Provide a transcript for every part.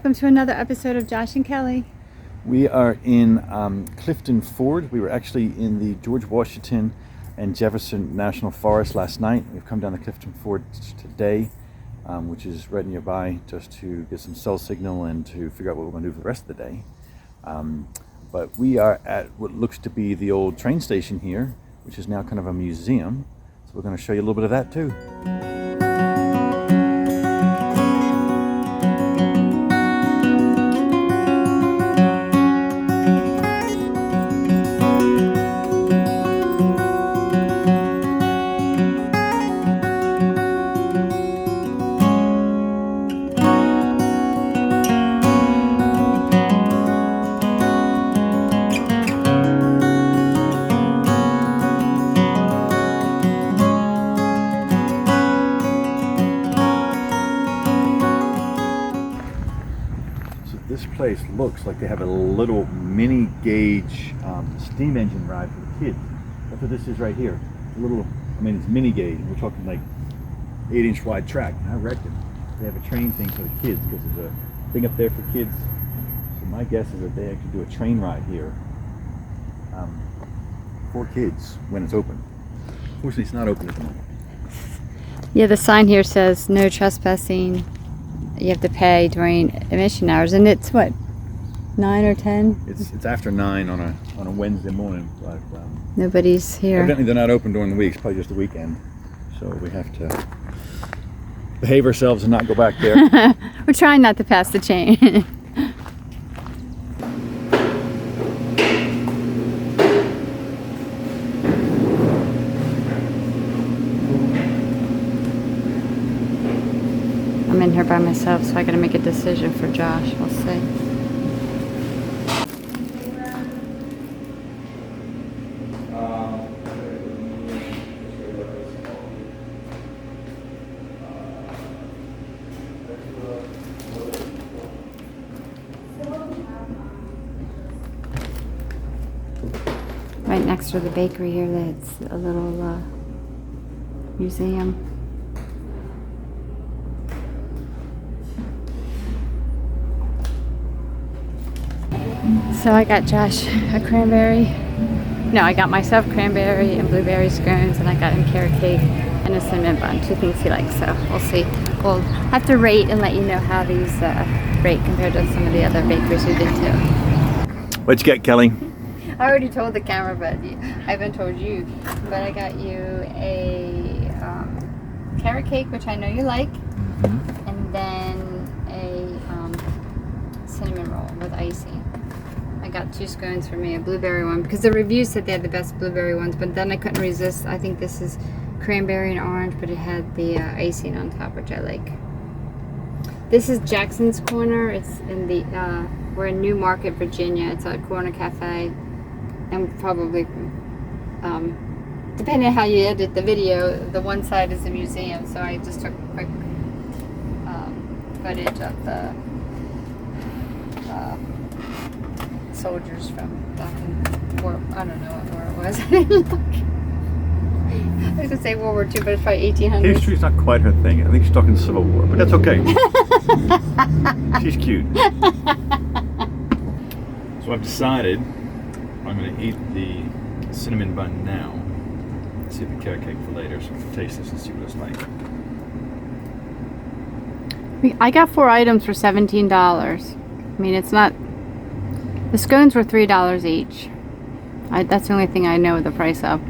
welcome to another episode of Josh and Kelly. We are in Clifton Ford. We were actually in the George Washington and Jefferson National Forest last night. We've come down to Clifton Ford today, which is right nearby, just to get some cell signal and to figure out what we're going to do for the rest of the day. But we are at what looks to be the old train station here, which is now kind of a museum. So we're going to show you a little bit of that too. This place looks like they have a little mini gauge steam engine ride for the kids. That's what this is right here. A little, I mean, it's mini gauge. We're talking like 8-inch wide track. And I reckon they have a train thing for the kids because there's a thing up there for kids. So my guess is that they actually do a train ride here for kids when it's open. Unfortunately, it's not open at the moment. Yeah, the sign here says no trespassing. You have to pay during admission hours, and it's what, 9 or 10? It's after 9 on a Wednesday morning, but Nobody's here. evidently they're not open during the week. It's probably just the weekend, so we have to behave ourselves and not go back there. We're trying not to pass the chain. I'm in here by myself, so I gotta make a decision for Josh. We'll see. Right next to the bakery here, that's a little museum. So I got Josh a cranberry. No, I got myself cranberry and blueberry scones, and I got him carrot cake and a cinnamon bun. 2 things he likes, so we'll see. We'll have to rate and let you know how these rate compared to some of the other bakeries we've been to. What'd you get, Kelly? I already told the camera, but I haven't told you. But I got you a carrot cake, which I know you like, and then a cinnamon roll with icing. I got 2 scones for me, a blueberry one, because the reviews said they had the best blueberry ones, but then I couldn't resist. I think this is cranberry and orange, but it had the icing on top, which I like. This is Jackson's Corner. It's in the, we're in New Market, Virginia. It's a corner cafe, and probably, depending on how you edit the video, the one side is a museum, so I just took quick footage of the soldiers from back in war. I don't know what war it was. I didn't look. I was gonna say World War II, but it's probably 1800s. History's not quite her thing. I think she's talking Civil War, but that's okay. She's cute. So I've decided I'm going to eat the cinnamon bun now. Save the carrot cake for later, so we'll taste this and see what it's like. I got 4 items for $17. I mean, it's not. The scones were $3 each. That's the only thing I know the price of.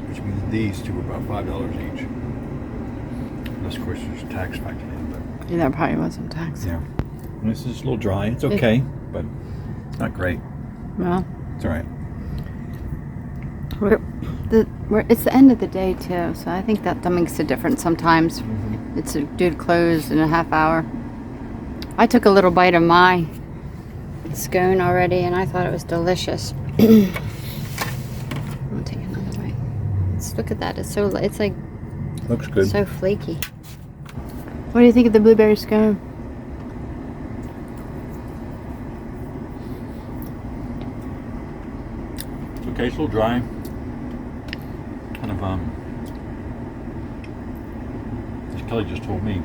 Which means these two are about $5 each. Unless, of course, there's tax factored in. But Yeah, there probably was some tax. yeah, and this is a little dry. It's okay, but it's not great. Well, It's all right. it's the end of the day too, so I think that makes a difference sometimes. It's due to close in a half hour. I took a little bite of my scone already, and I thought it was delicious. I'm gonna take another bite. Look at that. It's like Looks good. so flaky. What do you think of the blueberry scone? It's okay. It's a little dry. Kind of as Kelly just told me,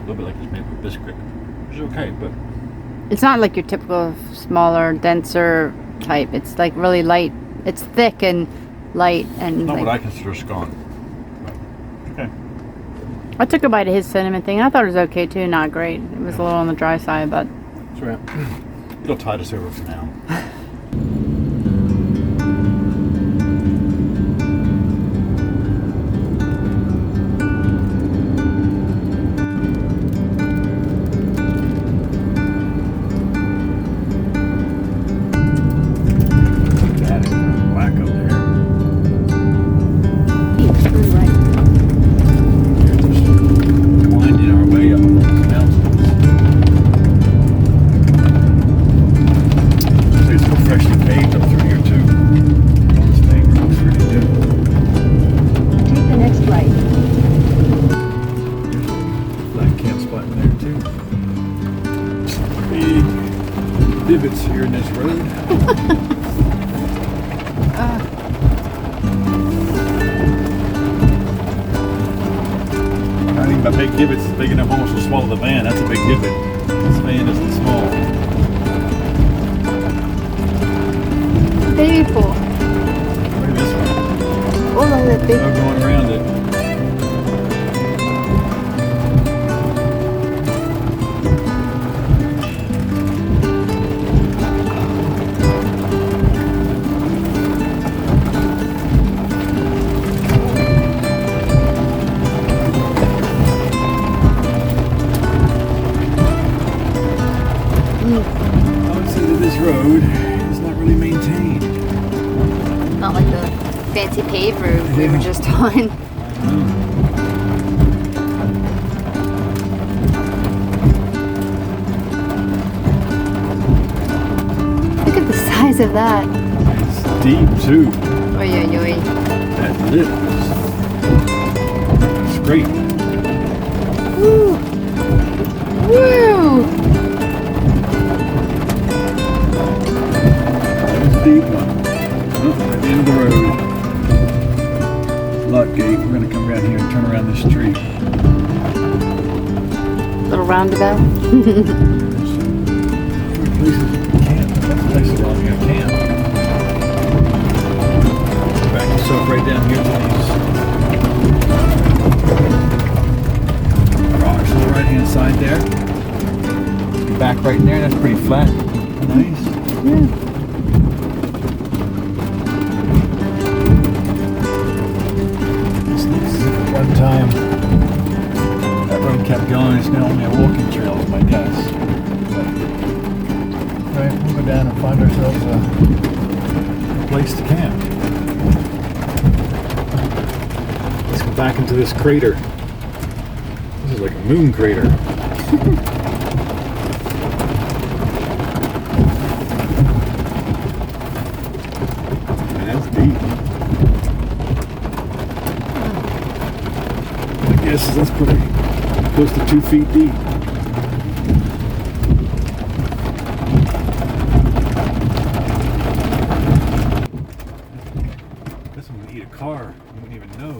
little bit like it's made with biscuit, which is okay, but It's not like your typical smaller, denser type. It's like really light. It's thick and light and not like, what I consider scone. But, okay. I took a bite of his cinnamon thing. I thought it was okay too. Not great. It was a little on the dry side, but That's right. It'll tide us over for now. That is whack up there. We're just winding our way up those mountains. It's so freshly paved up through here too. All this pavement looks really good. Take the next right. Flat camp spot in there too. Big divots here in this road. I think my big divot's big enough almost to swallow the van. That's a big divot. This van isn't small. Baby pool. Look at this one. Oh, look at that big. No going around it. I would say that this road is not really maintained. Not like the fancy paved road we were just on. Look at the size of that. It's deep too. Oy, oy, oy. That lip is great. Woo! Woo! It's a deep one. Oh, at the end of the road. Lot gate. We're going to come around here and turn around this street. Little roundabout. Places you can camp. That's places where you're going to camp. Back yourself right down here to these rocks on the right hand side there. Back right in there. That's pretty flat. Nice. This looks as if at one time that road kept going. It's now only a walking trail, is my guess. Right, we'll go down and find ourselves a place to camp. Let's go back into this crater. This is like a moon crater. Man, that's deep. I guess that's pretty close to 2 feet deep. This one would eat a car. You wouldn't even know.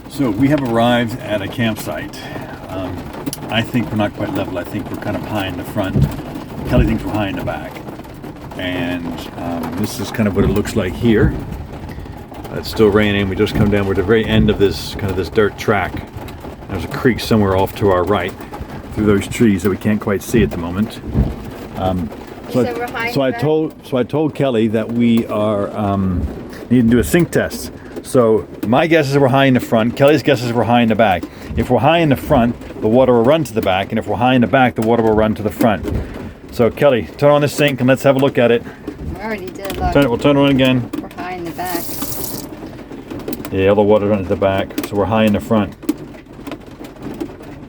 So we have arrived at a campsite. I think we're not quite level. I think we're kind of high in the front. Kelly thinks we're high in the back. And this is kind of what it looks like here. It's still raining. We just come down. We're at the very end of this kind of this dirt track. There's a creek somewhere off to our right through those trees that we can't quite see at the moment. So I told Kelly that we are need to do a sync test. So my guess is we're high in the front. Kelly's guess is we're high in the back. If we're high in the front, the water will run to the back, and if we're high in the back, the water will run to the front. So Kelly, turn on the sink and let's have a look at it. We already did. Look. We'll turn it on again. We're high in the back. Yeah, all the water runs to the back, so we're high in the front.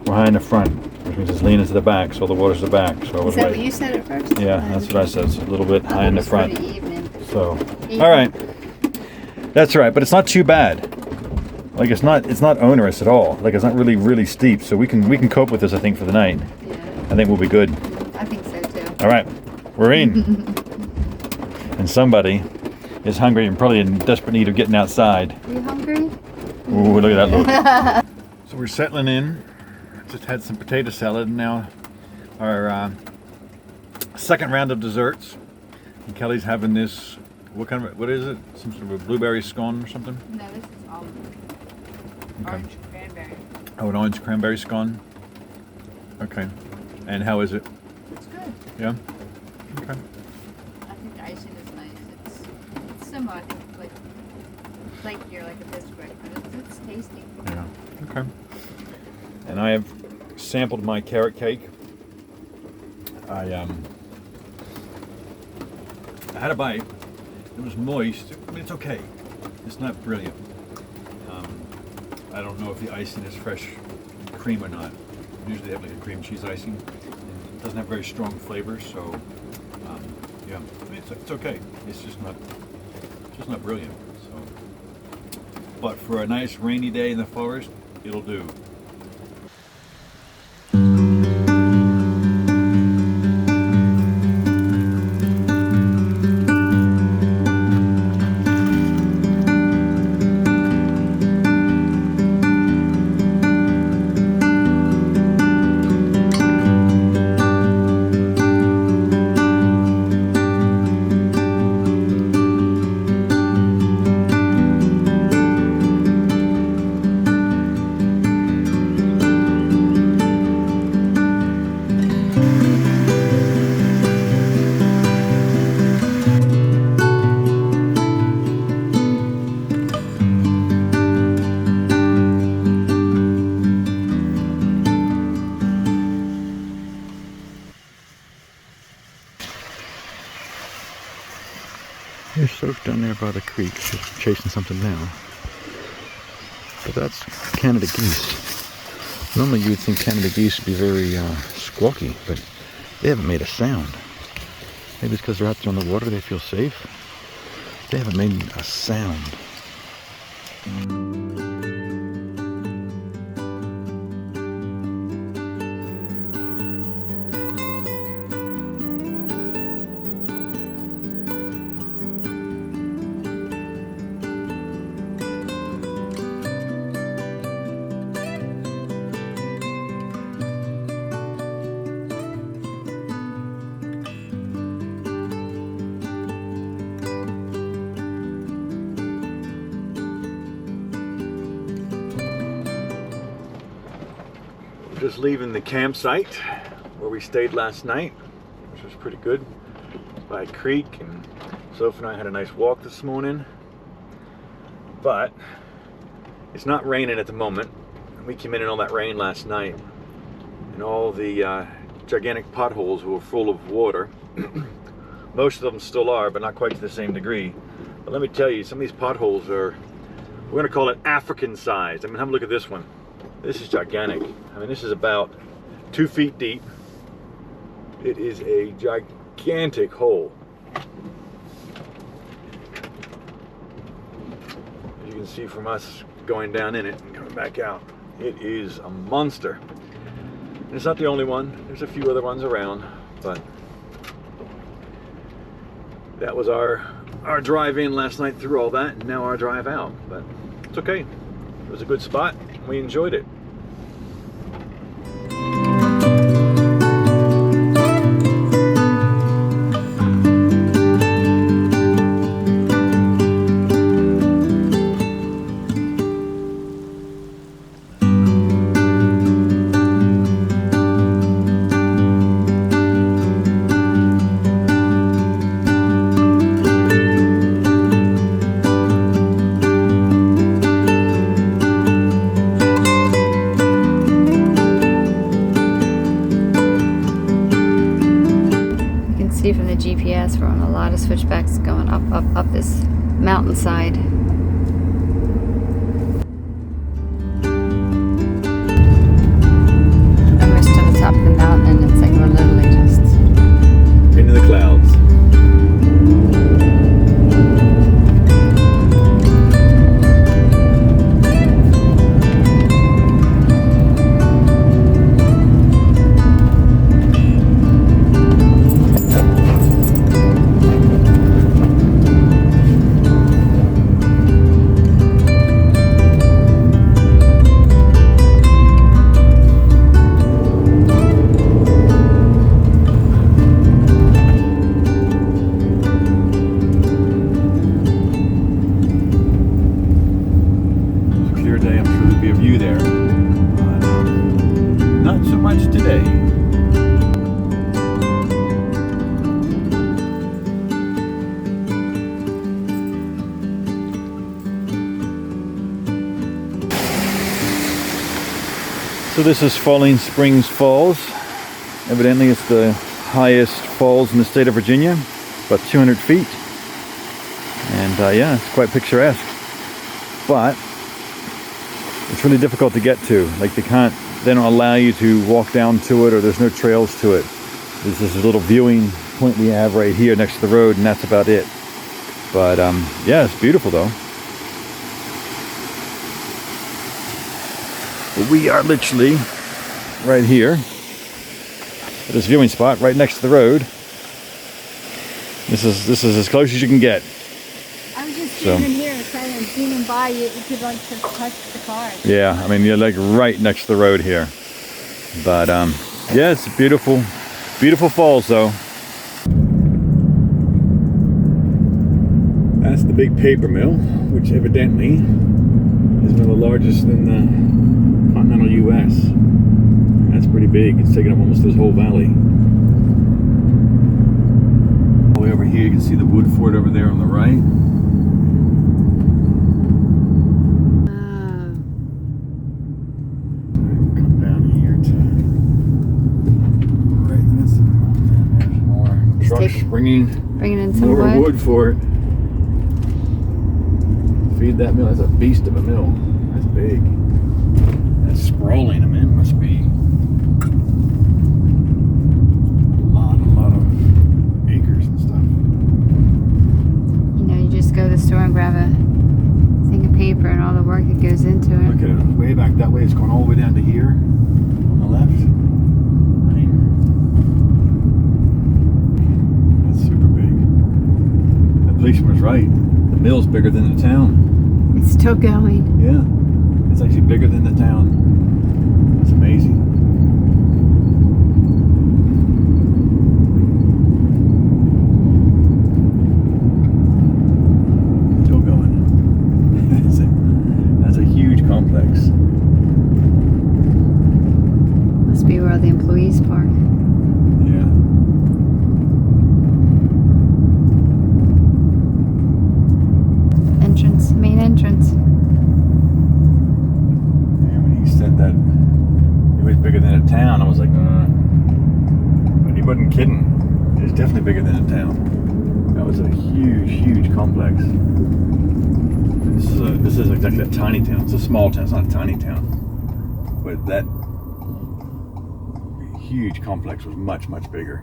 We're high in the front, which means it's leaning to the back, so all the water's to the back. So Is that what you said at first? Yeah, that's what I said. It's a little bit high in the front. Pretty even. So, all right, that's right, but it's not too bad. Like it's not onerous at all. Like it's not really steep, so we can cope with this. I think for the night. Yeah. I think we'll be good. I think so too. All right, we're in. And somebody is hungry and probably in desperate need of getting outside. Are you hungry? Ooh, look at that look. So we're settling in. Just had some potato salad and now our second round of desserts. And Kelly's having this, what is it? Some sort of a blueberry scone or something? No, this is Okay. orange cranberry. Oh, an orange cranberry scone? Okay. And how is it? It's good. Yeah? Okay. I think the icing is nice. It's similar, I think, like flakier, like a biscuit, but it's tasty. Yeah. Okay. And I have sampled my carrot cake. I had a bite. It was moist. I mean, it's okay. It's not brilliant. I don't know if the icing is fresh cream or not. Usually they have like a cream cheese icing. It doesn't have very strong flavors, so yeah, I mean, it's okay. It's just not brilliant. So, but for a nice rainy day in the forest, it'll do. There's surf down there by the creek. They're chasing something now. But that's Canada geese. Normally you would think Canada geese would be very squawky, but they haven't made a sound. Maybe it's because they're out there on the water, they feel safe. They haven't made a sound. Just leaving the campsite where we stayed last night, which was pretty good. By a creek, and Sophie and I had a nice walk this morning. But it's not raining at the moment. We came in all that rain last night, and all the gigantic potholes were full of water. Most of them still are, but not quite to the same degree. But let me tell you, some of these potholes are, we're going to call it African sized. I mean, have a look at this one. This is gigantic. I mean, this is about 2 feet deep. It is a gigantic hole. As you can see from us going down in it and coming back out, it is a monster. And it's not the only one. There's a few other ones around, but that was our drive in last night through all that, and now our drive out. But it's okay. It was a good spot. We enjoyed it. See from the GPS, we're on a lot of switchbacks going up this mountainside. Almost to the top of the mountain, and it's like we're literally just Into the clouds. So this is Falling Springs Falls. Evidently it's the highest falls in the state of Virginia, about 200 feet. And yeah, it's quite picturesque. But it's really difficult to get to. Like they don't allow you to walk down to it, or there's no trails to it. There's this little viewing point we have right here next to the road, and that's about it. But yeah, it's beautiful though. But we are literally right here at this viewing spot right next to the road. This is as close as you can get. I was just standing here kind of zooming by. You could like just touch the car. Yeah, I mean you're like right next to the road here. But yeah, it's beautiful, beautiful falls though. That's the big paper mill, which evidently is one of the largest in the continental U.S. That's pretty big. It's taking up almost this whole valley. All the way over here, you can see the wood fort over there on the right. Come down here to right. That's there's more trucks bringing in some more wood for it. Feed that mill. That's a beast of a mill. That's big. That's sprawling. I mean, it must be a lot of acres and stuff. You know, you just go to the store and grab a thing of paper and all the work that goes into it. Look at it. Way back that way. It's going all the way down to here on the left. I mean, that's super big. The policeman was right. The mill's bigger than the town. It's still going. Yeah, it's actually bigger than the town. It's amazing. Still going. That's a huge complex. Must be where the employees park. Yeah. Main entrance. And when he said that it was bigger than a town, I was like, but he wasn't kidding. It's definitely bigger than a town. That was a huge complex. This is exactly a tiny town. It's a small town. It's not a tiny town, but that huge complex was much bigger.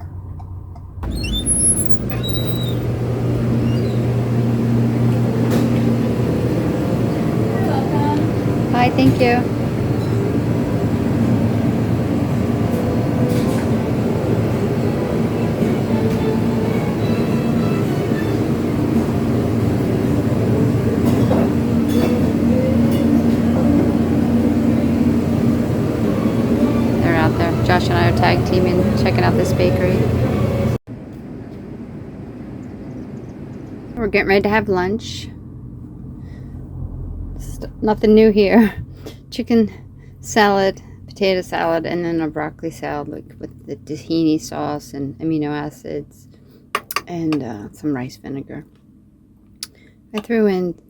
Hi, thank you. They're out there. Josh and I are tag teaming, checking out this bakery. We're getting ready to have lunch. Nothing new here. Chicken salad, potato salad, and then a broccoli salad with the tahini sauce and amino acids and some rice vinegar. I threw in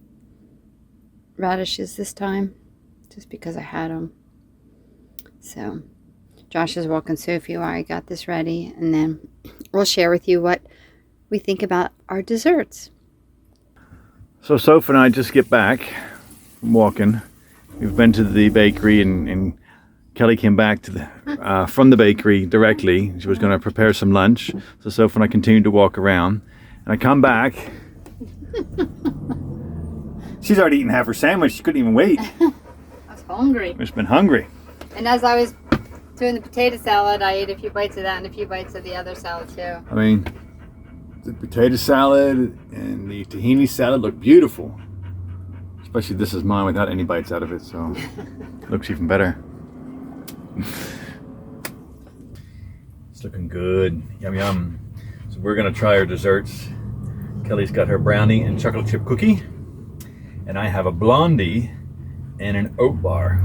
radishes this time just because I had them. So Josh is walking Sophie while I got this ready, and then we'll share with you what we think about our desserts. So Sophie and I just get back from walking. We've been to the bakery, and Kelly came back to the from the bakery directly. She was going to prepare some lunch. So Sophie and I continued to walk around, and I come back. She's already eaten half her sandwich. She couldn't even wait. I was hungry. She's been hungry. And as I was doing the potato salad, I ate a few bites of that and a few bites of the other salad too. I mean, the potato salad and the tahini salad look beautiful. Especially this is mine without any bites out of it, so it looks even better. It's looking good. Yum yum. So we're gonna try our desserts. Kelly's got her brownie and chocolate chip cookie, and I have a blondie and an oat bar.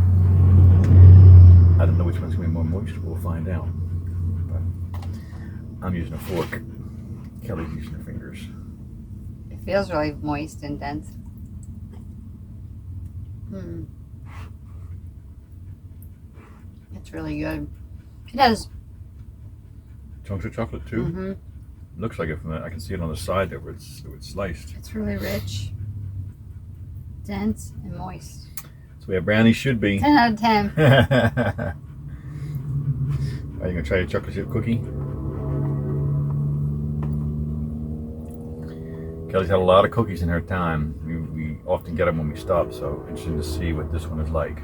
I don't know which one's gonna be more moist. We'll find out. But I'm using a fork. Kelly's using her fingers. It feels really moist and dense. It's really good. It has chunks of chocolate too. Mm-hmm. Looks like it from that. I can see it on the side there where it's sliced. It's really rich, dense, and moist. So we have brownies should be. 10 out of 10. Are you gonna try a chocolate chip cookie? Kelly's had a lot of cookies in her time. We often get them when we stop, so interesting to see what this one is like.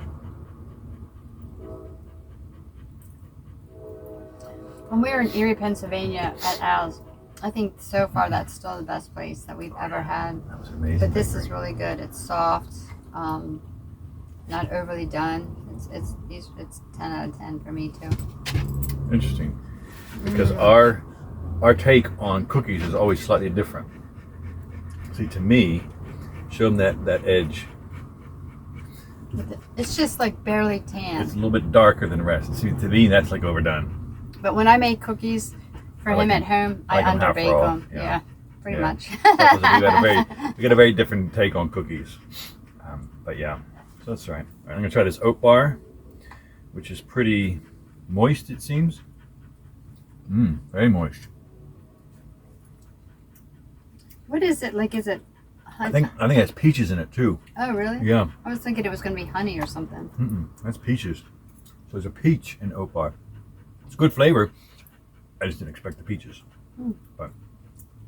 When we were in Erie, Pennsylvania at Al's, I think so far that's still the best place that we've ever had. That was amazing. But this is really good. It's soft, not overly done. It's 10 out of 10 for me too. Interesting, because our take on cookies is always slightly different. See, to me, show them that edge. It's just like barely tan. It's a little bit darker than the rest. See, to me, that's like overdone. But when I make cookies for him at home, I underbake them. Yeah, pretty much. We got a very different take on cookies. But yeah, so that's right. I'm gonna try this oat bar, which is pretty moist, it seems. Very moist. What is it like? Is it? I think it has peaches in it too. Oh, really? Yeah. I was thinking it was going to be honey or something. That's peaches. So there's a peach in oat bar. It's good flavor. I just didn't expect the peaches. But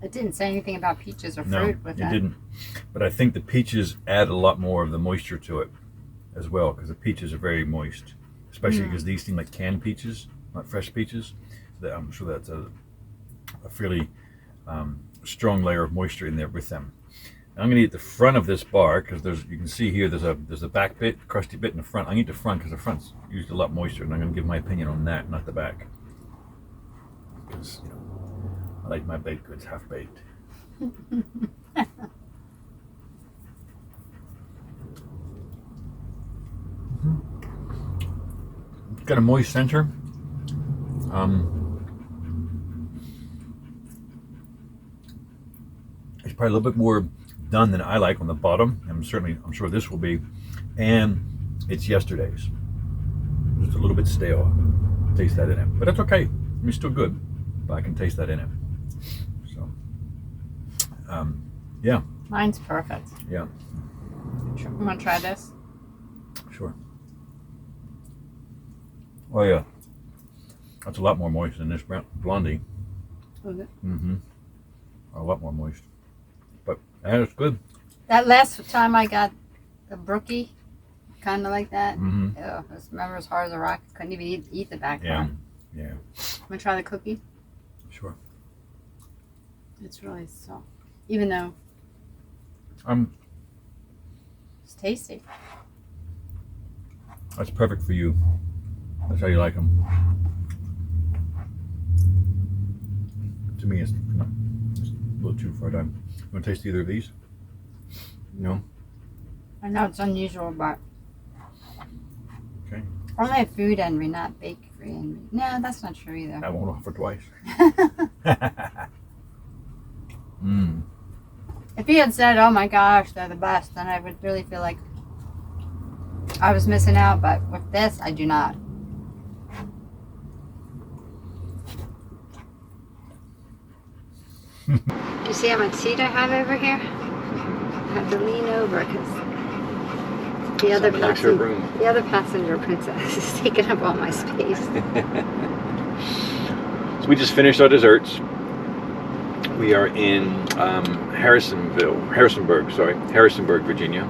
it didn't say anything about peaches or fruit no, with it that. didn't. But I think the peaches add a lot more of the moisture to it as well, because the peaches are very moist, especially because these seem like canned peaches, not fresh peaches. So I'm sure that's a fairly strong layer of moisture in there with them. And I'm going to eat the front of this bar because you can see here there's a back bit, crusty bit in the front. I'm going to eat the front because the front's used a lot moisture, and I'm going to give my opinion on that, not the back. Because I like my baked goods half baked. It's got a moist center. It's probably a little bit more done than I like on the bottom. I'm sure this will be, and it's yesterday's. Just a little bit stale. Taste that in it, but that's okay. I mean, it's still good, but I can taste that in it. So, yeah. Mine's perfect. Yeah. You want to try this? Sure. Oh yeah. That's a lot more moist than this blondie. Was it? A lot more moist. But yeah, it's good. That last time I got the brookie, kind of like that. I remember as hard as a rock. Couldn't even eat the back part. Yeah. Want to try the cookie? Sure. It's really soft. Even though it's tasty. That's perfect for you. That's how you like them. To me, it's a little too far done. You want to taste either of these? No? I know it's unusual, but Okay. only have food envy, not bakery envy. No, that's not true either. I won't offer twice. If you had said, "Oh my gosh, they're the best," then I would really feel like I was missing out. But with this, I do not. You see how much seat I have over here? I have to lean over because the other passenger princess is taking up all my space. So we just finished our desserts. We are in Harrisonburg, Virginia,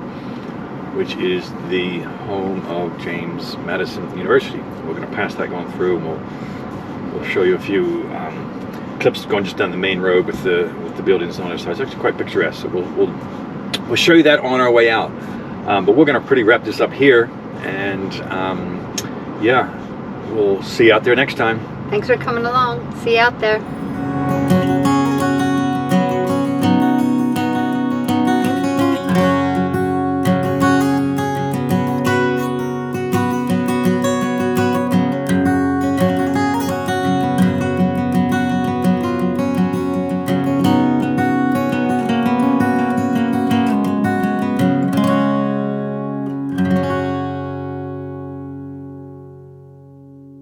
which is the home of James Madison University. We're going to pass that going through, and we'll show you a few clips going just down the main road with the buildings on the other side. It's actually quite picturesque. So we'll show you that on our way out. But we're going to pretty wrap this up here, and yeah, we'll see you out there next time. Thanks for coming along. See you out there.